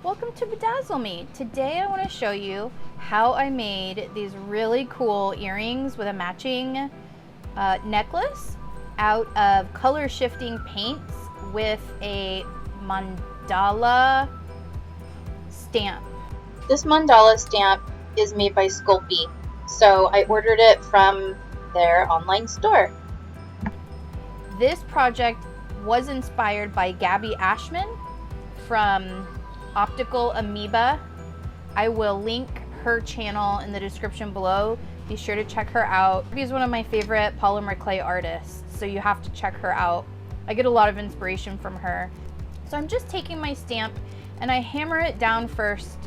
Welcome to Bedazzle Me. Today I want to show you how I made these really cool earrings with a matching necklace out of color shifting paints with a mandala stamp. This mandala stamp is made by Sculpey, so I ordered it from their online store. This project was inspired by Gabbie Ashman from Optical Amoeba. I will link her channel in the description below. Be sure to check her out. She's one of my favorite polymer clay artists, so you have to check her out. I get a lot of inspiration from her. So I'm just taking my stamp and I hammer it down first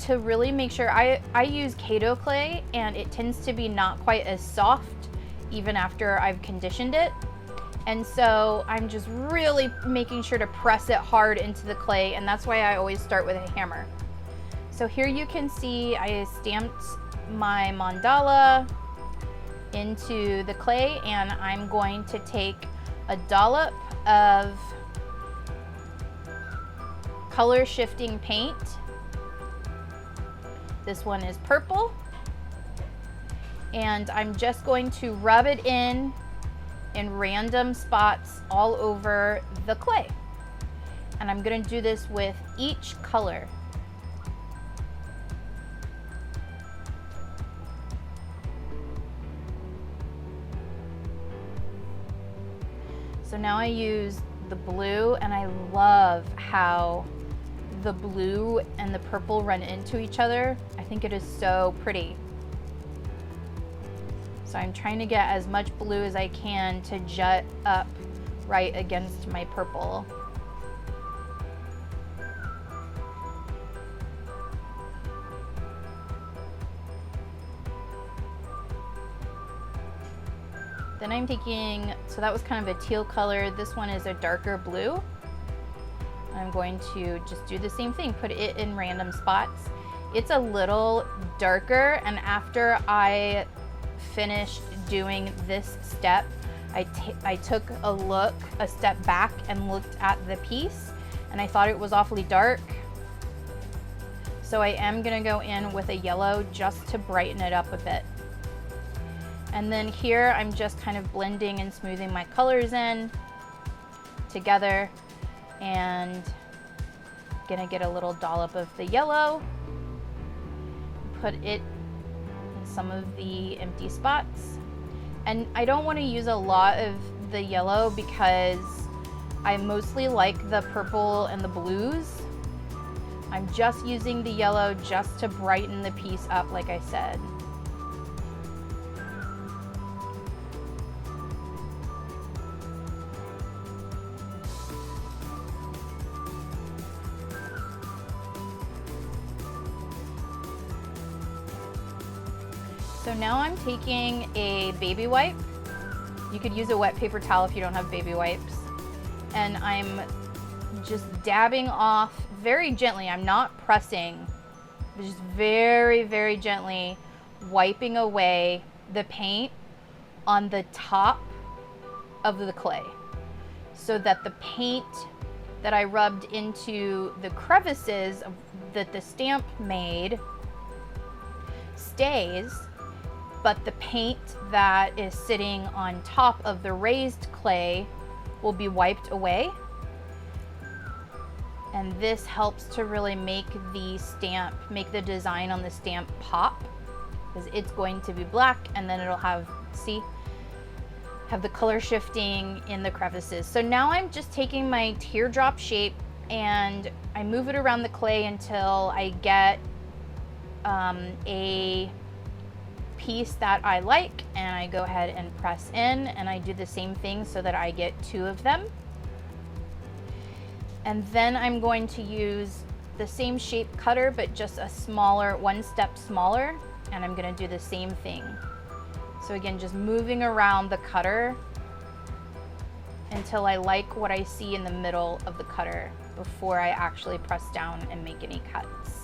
to really make sure. I use kato clay and it tends to be not quite as soft even after I've conditioned it. And so I'm just really making sure to press it hard into the clay, and that's why I always start with a hammer. So here you can see I stamped my mandala into the clay, and I'm going to take a dollop of color shifting paint. This one is purple, and I'm just going to rub it in random spots all over the clay. And I'm going to do this with each color. So now I use the blue, and I love how the blue and the purple run into each other. I think it is so pretty. So I'm trying to get as much blue as I can to jut up right against my purple. Then I'm taking, so that was kind of a teal color. This one is a darker blue. I'm going to just do the same thing, put it in random spots. It's a little darker, and after I finished doing this step, I took a step back and looked at the piece, and I thought it was awfully dark. So I am gonna go in with a yellow just to brighten it up a bit. And then here I'm just kind of blending and smoothing my colors in together, and gonna get a little dollop of the yellow, put it some of the empty spots. And I don't want to use a lot of the yellow because I mostly like the purple and the blues. I'm just using the yellow just to brighten the piece up, like I said. So now I'm taking a baby wipe. You could use a wet paper towel if you don't have baby wipes. And I'm just dabbing off very gently. I'm not pressing, but just very, very gently wiping away the paint on the top of the clay so that the paint that I rubbed into the crevices that the stamp made stays, but the paint that is sitting on top of the raised clay will be wiped away. And this helps to really make the design on the stamp pop, because it's going to be black, and then it'll have the color shifting in the crevices. So now I'm just taking my teardrop shape and I move it around the clay until I get a piece that I like, and I go ahead and press in, and I do the same thing so that I get two of them. And then I'm going to use the same shape cutter, but just a smaller, one step smaller, and I'm going to do the same thing. So again, just moving around the cutter until I like what I see in the middle of the cutter before I actually press down and make any cuts.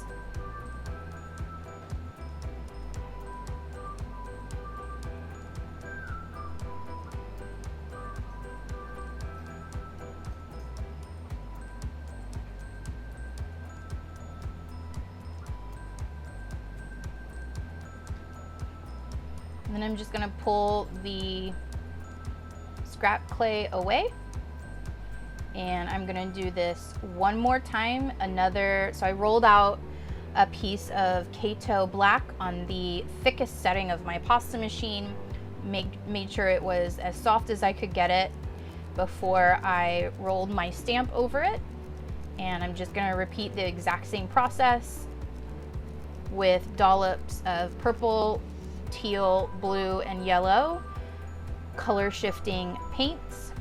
And then I'm just gonna pull the scrap clay away. And I'm gonna do this one more time, so I rolled out a piece of Kato black on the thickest setting of my pasta machine, made sure it was as soft as I could get it before I rolled my stamp over it. And I'm just gonna repeat the exact same process with dollops of purple, teal, blue, and yellow color shifting paints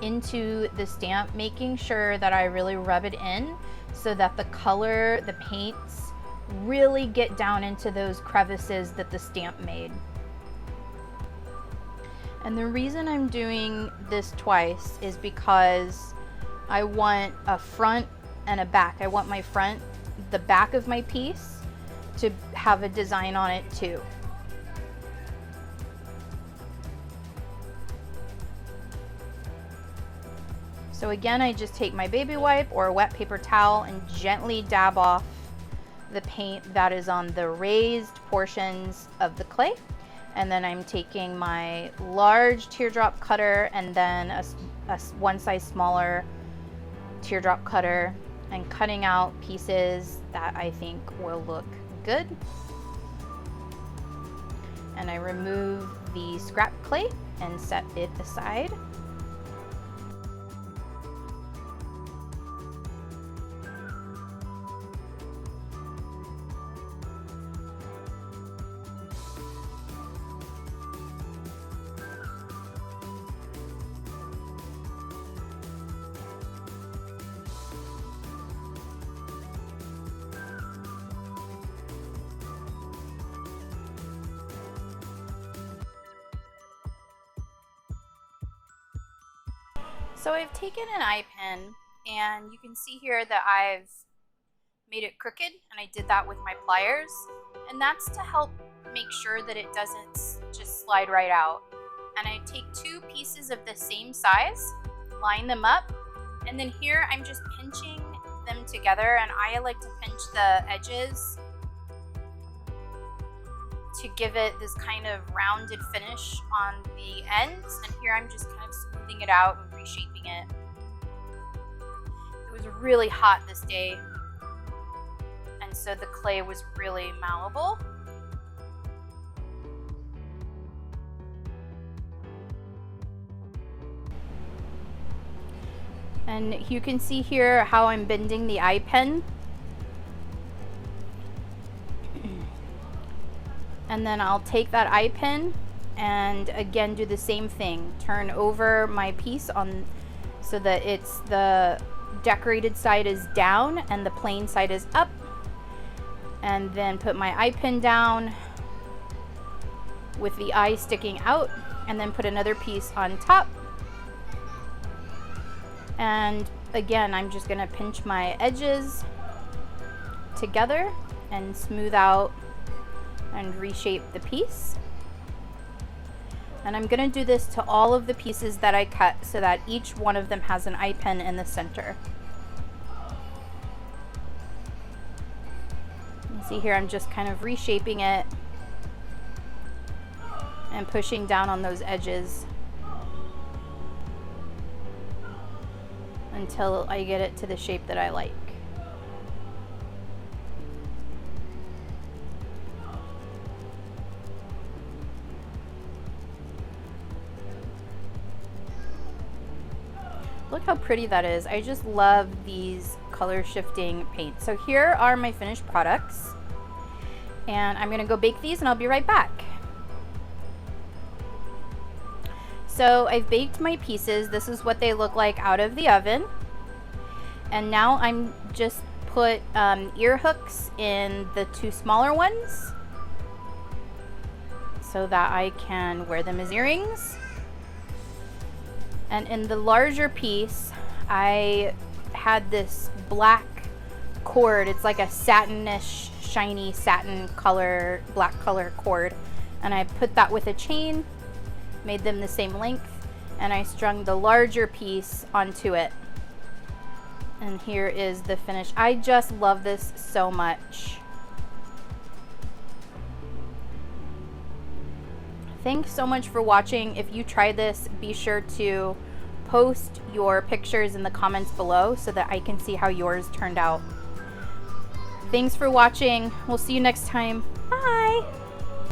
into the stamp, making sure that I really rub it in so that the color, the paints really get down into those crevices that the stamp made. And the reason I'm doing this twice is because I want a front and a back. I want the back of my piece to have a design on it too. So again, I just take my baby wipe or a wet paper towel and gently dab off the paint that is on the raised portions of the clay. And then I'm taking my large teardrop cutter and then a one size smaller teardrop cutter and cutting out pieces that I think will look good. And I remove the scrap clay and set it aside. So I've taken an eye pen, and you can see here that I've made it crooked, and I did that with my pliers, and that's to help make sure that it doesn't just slide right out. And I take two pieces of the same size, line them up, and then here I'm just pinching them together, and I like to pinch the edges to give it this kind of rounded finish on the ends. And here I'm just kind of smoothing it out and reshaping it. It was really hot this day, and so the clay was really malleable. And you can see here how I'm bending the eye pen. And then I'll take that eye pen and again do the same thing. Turn over my piece so that it's the decorated side is down and the plain side is up. And then put my eye pen down with the eye sticking out, and then put another piece on top. And again, I'm just gonna pinch my edges together and smooth out and reshape the piece. And I'm gonna do this to all of the pieces that I cut so that each one of them has an eye pen in the center. You see here, I'm just kind of reshaping it and pushing down on those edges until I get it to the shape that I like. Look how pretty that is. I just love these color shifting paints. So here are my finished products, and I'm gonna go bake these and I'll be right back. So I've baked my pieces. This is what they look like out of the oven. And now I'm just put ear hooks in the two smaller ones so that I can wear them as earrings. And in the larger piece, I had this black cord. It's like a satinish, shiny satin color, black color cord. And I put that with a chain, made them the same length, and I strung the larger piece onto it. And here is the finish. I just love this so much. Thanks so much for watching. If you try this, be sure to post your pictures in the comments below so that I can see how yours turned out. Thanks for watching. We'll see you next time.